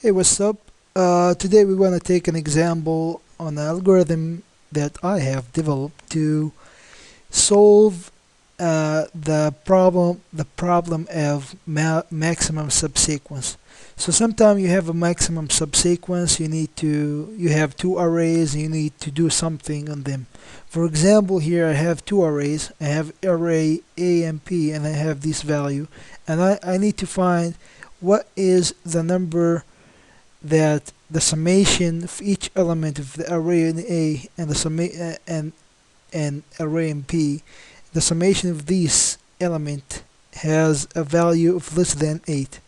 Hey, what's up? Today we want to take an example on an algorithm that I have developed to solve the problem of maximum subsequence. So sometimes you have a maximum subsequence, you have two arrays and you need to do something on them. For example, here I have two arrays. I have array A and P and I have this value, and I need to find what is the number that the summation of each element of the array in A and and array in P, the summation of these element has a value of less than 8.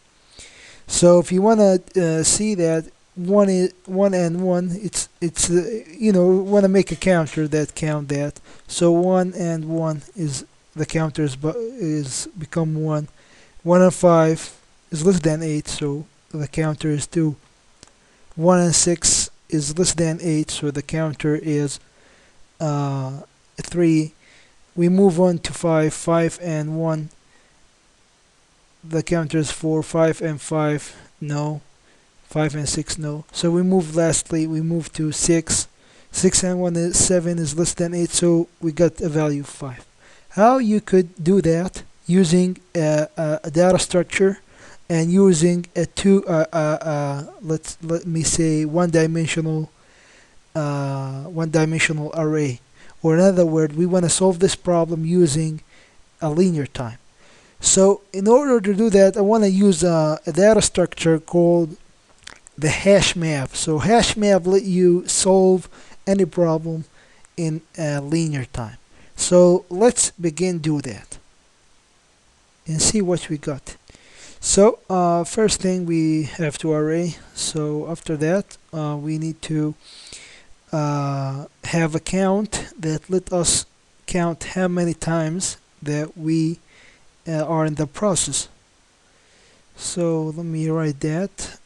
So if you want to see that one is 1 and 1, it's want to make a counter that count that. So 1 and 1 is the counter is become 1. 1 and 5 is less than 8, so the counter is 2. 1 and 6 is less than 8, so the counter is 3. We move on to 5. 5 and 1, the counter is 4. 5 and 5, no. 5 and 6, no. So we move to 6. 6 and 1 is 7 is less than 8, so we got a value of 5. How you could do that using a data structure and using a let me say one-dimensional array, or in other words, we want to solve this problem using a linear time. So in order to do that, I want to use a data structure called the hash map. So hash map let you solve any problem in a linear time. So let's begin do that and see what we got. So first thing, we have to array. So after that, we need to have a count that let us count how many times that we are in the process. So let me write that.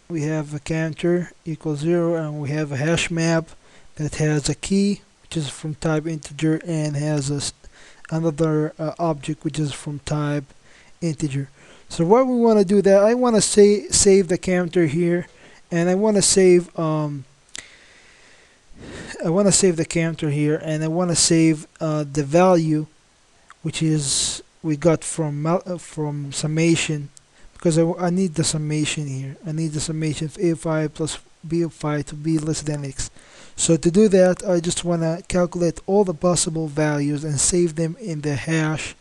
We have a counter equals 0, and we have a hash map that has a key which is from type integer and has another object which is from type integer. So what we want to do, that I want to save the counter here, and I want to save the counter here, and I want to save the value which is we got from summation, because I need the summation here. I need the summation of a of I plus b of I to be less than x. So to do that, I just want to calculate all the possible values and save them in the hash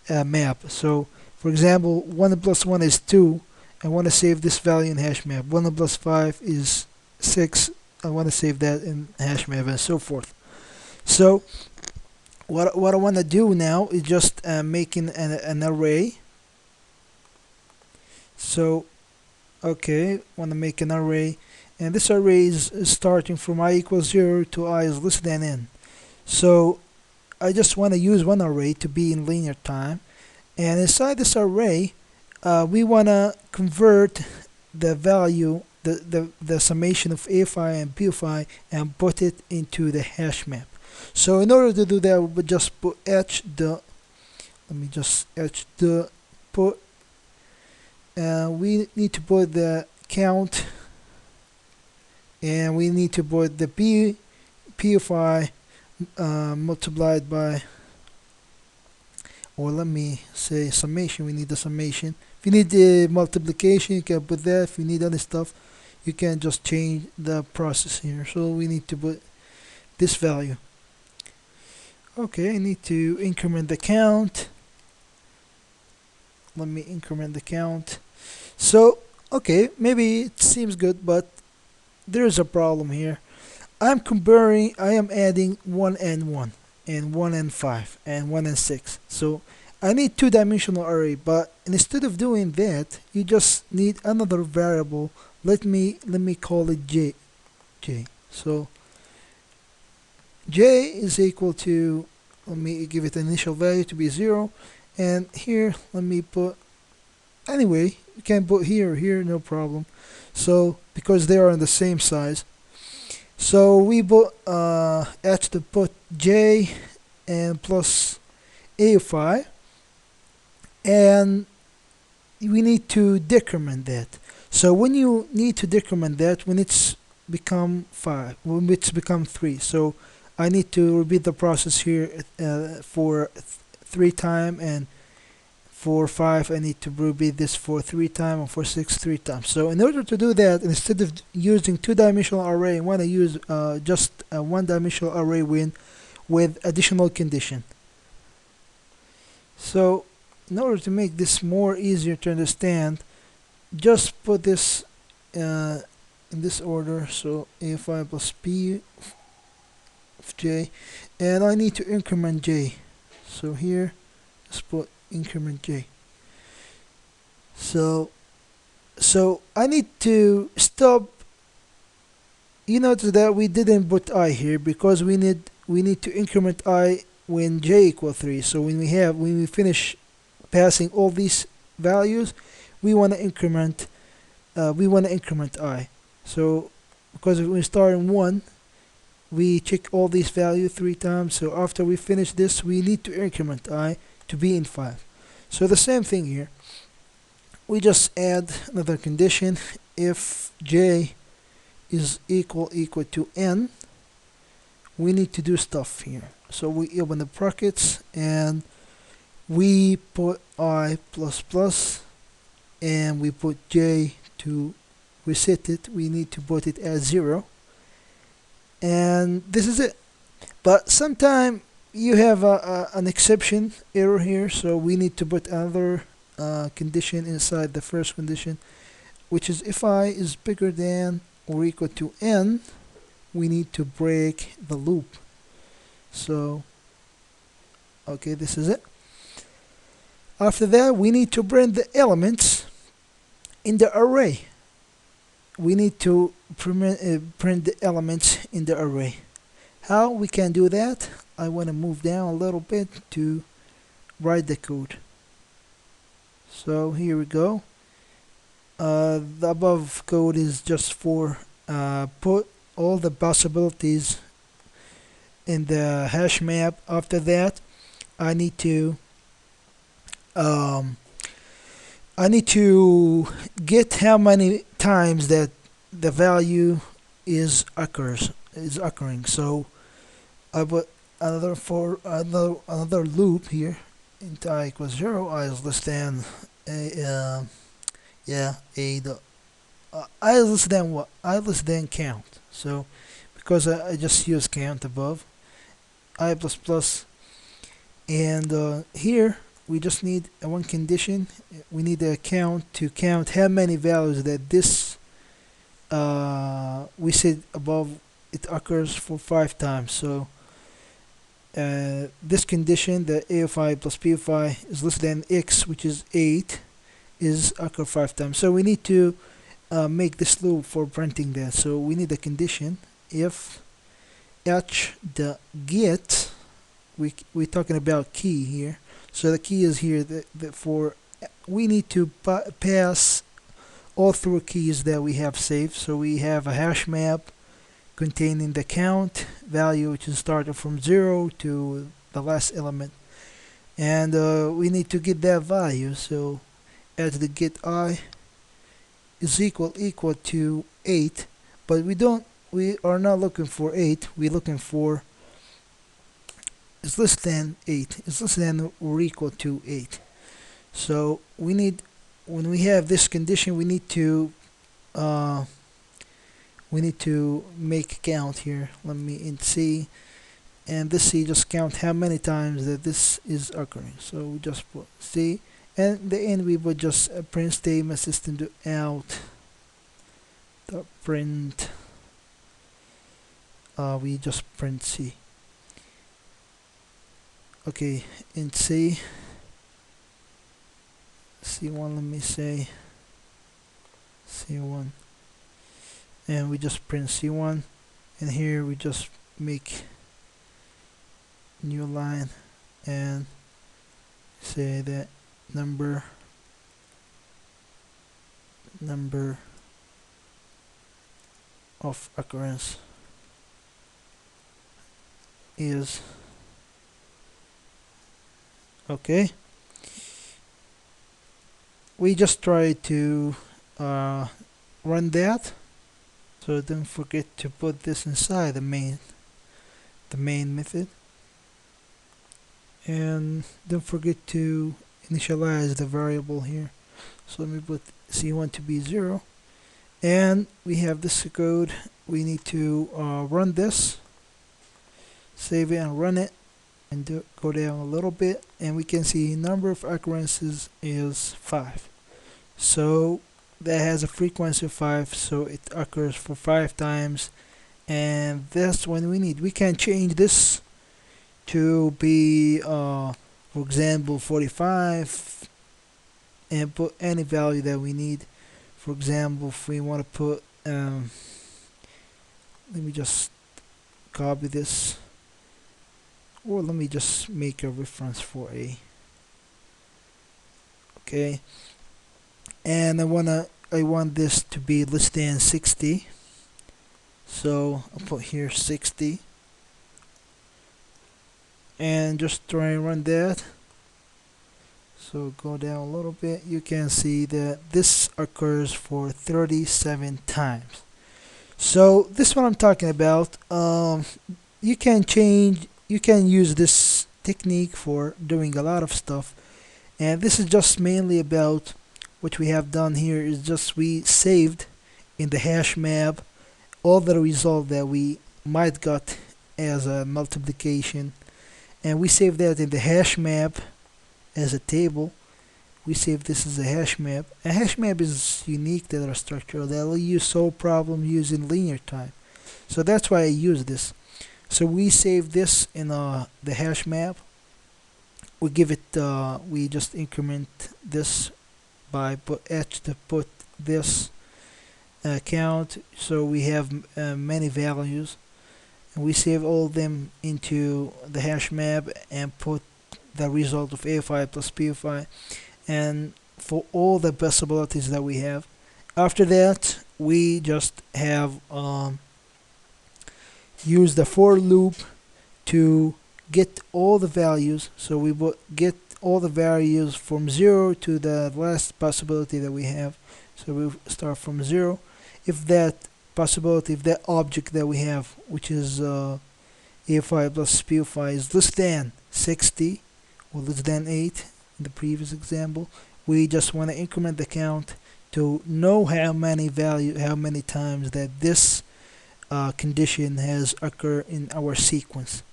map. So for example, 1 plus 1 is 2. I want to save this value in hash map. 1 plus 5 is 6. I want to save that in hash map, and so forth. So what I want to do now is just making an array. So okay, want to make an array, and this array is starting from I equals 0 to I is less than n. So I just want to use one array to be in linear time, and inside this array we want to convert the value, the summation of a of I and b of I, and put it into the hash map. So in order to do that, we would just put let me just put, we need to put the count, and we need to put the p of I multiplied by, or let me say summation. We need the summation. If you need the multiplication, you can put that. If you need other stuff, you can just change the process here. So we need to put this value. Okay, I need to increment the count. Let me increment the count. So okay, maybe it seems good, but there's a problem here. I am adding 1 and 1, and 1 and 5, and 1 and 6. So I need two-dimensional array, but instead of doing that, you just need another variable. Let me call it j. So j is equal to, let me give it an initial value to be 0, and here let me put, anyway, you can put here, no problem. So because they are in the same size, so we have to put j and plus a of I, and we need to decrement that. So when you need to decrement that, when it's become 5, when it's become 3, so I need to repeat the process here for 3 times, and for 5 I need to repeat this for 3 times, and for 6 3 times. So in order to do that, instead of using two-dimensional array, I want to use just a one-dimensional array with additional condition. So in order to make this more easier to understand, just put this in this order. So a5 plus p of j, and I need to increment j. So here, let's put increment j. So I need to stop. You notice that we didn't put I here because we need to increment I when j equal 3. So when we finish passing all these values, we want to increment I. So because if we start in 1, we check all these values 3 times. So after we finish this, we need to increment I to be in 5. So the same thing here. We just add another condition. If j is equal to n, we need to do stuff here. So we open the brackets and we put I plus plus, and we put j to reset it. We need to put it as 0, and this is it. But sometimes you have an exception error here, so we need to put another condition inside the first condition, which is if I is bigger than or equal to n, we need to break the loop. So okay, this is it. After that, we need to print the elements in the array. We need to print the elements in the array. How we can do that? I want to move down a little bit to write the code. So here we go. The above code is just for put all the possibilities in the hash map. After that, I need to get how many times that the value is occurring. So I put another loop here. Int I equals 0, I is less than I is less than what? I less than count. So because I just use count above, I plus plus, and here we just need one condition. We need a count to count how many values that this we said above it occurs for 5 times. So this condition, the a of I plus b of I is less than x, which is 8, is occur 5 times. So we need to make this loop for printing that. So we need a condition if h the get, we're talking about key here. So the key is here. For we need to pass all through keys that we have saved. So we have a hash map containing the count value, which is started from 0 to the last element, and we need to get that value. So as the get I is equal to 8, but we are not looking for 8. We're looking for is less than 8. It's less than or equal to 8. So we need, when we have this condition, we need to make a count here. Let me int c, and this c just count how many times that this is occurring. So we just put c, and the end we would just print statement system to out the print. We just print c. Okay, in c1, let me say c1, and we just print c1, and here we just make new line and say that number of occurrence is okay. We just try to run that. So don't forget to put this inside the main method, and don't forget to initialize the variable here. So let me put c1 to be 0, and we have this code. We need to run this, save it and run it, and go down a little bit, and we can see number of occurrences is 5. So that has a frequency of 5, so it occurs for 5 times, and that's when we can change this to be for example 45, and put any value that we need. For example, if we want to put let me just copy this, or let me just make a reference for a, okay, and I want this to be less than 60, so I'll put here 60, and just try and run that. So go down a little bit, you can see that this occurs for 37 times. So this is what I'm talking about. You can use this technique for doing a lot of stuff, and this is just mainly about what we have done here is just we saved in the hash map all the result that we might got as a multiplication, and we save that in the hash map as a table. We save this as a hash map. A hash map is unique data structure that will use solve problem using linear time. So that's why I use this. So we save this in the hash map. We give it we just increment this by put this count, so we have many values, and we save all of them into the hash map and put the result of a5 plus b5, and for all the possibilities that we have. After that, we just have use the for loop to get all the values. So we get all the values from 0 to the last possibility that we have. So we start from 0. If that possibility, if that object that we have, which is a5 plus b5, is less than 60 or less than 8 in the previous example, we just want to increment the count to know how many times that this condition has occurred in our sequence.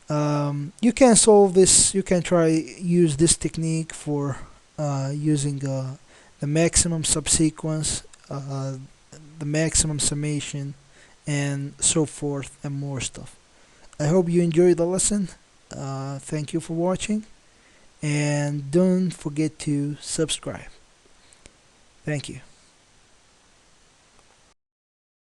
You can solve this, you can use this technique for using the maximum subsequence, the maximum summation, and so forth, and more stuff. I hope you enjoyed the lesson. Thank you for watching, and don't forget to subscribe. Thank you.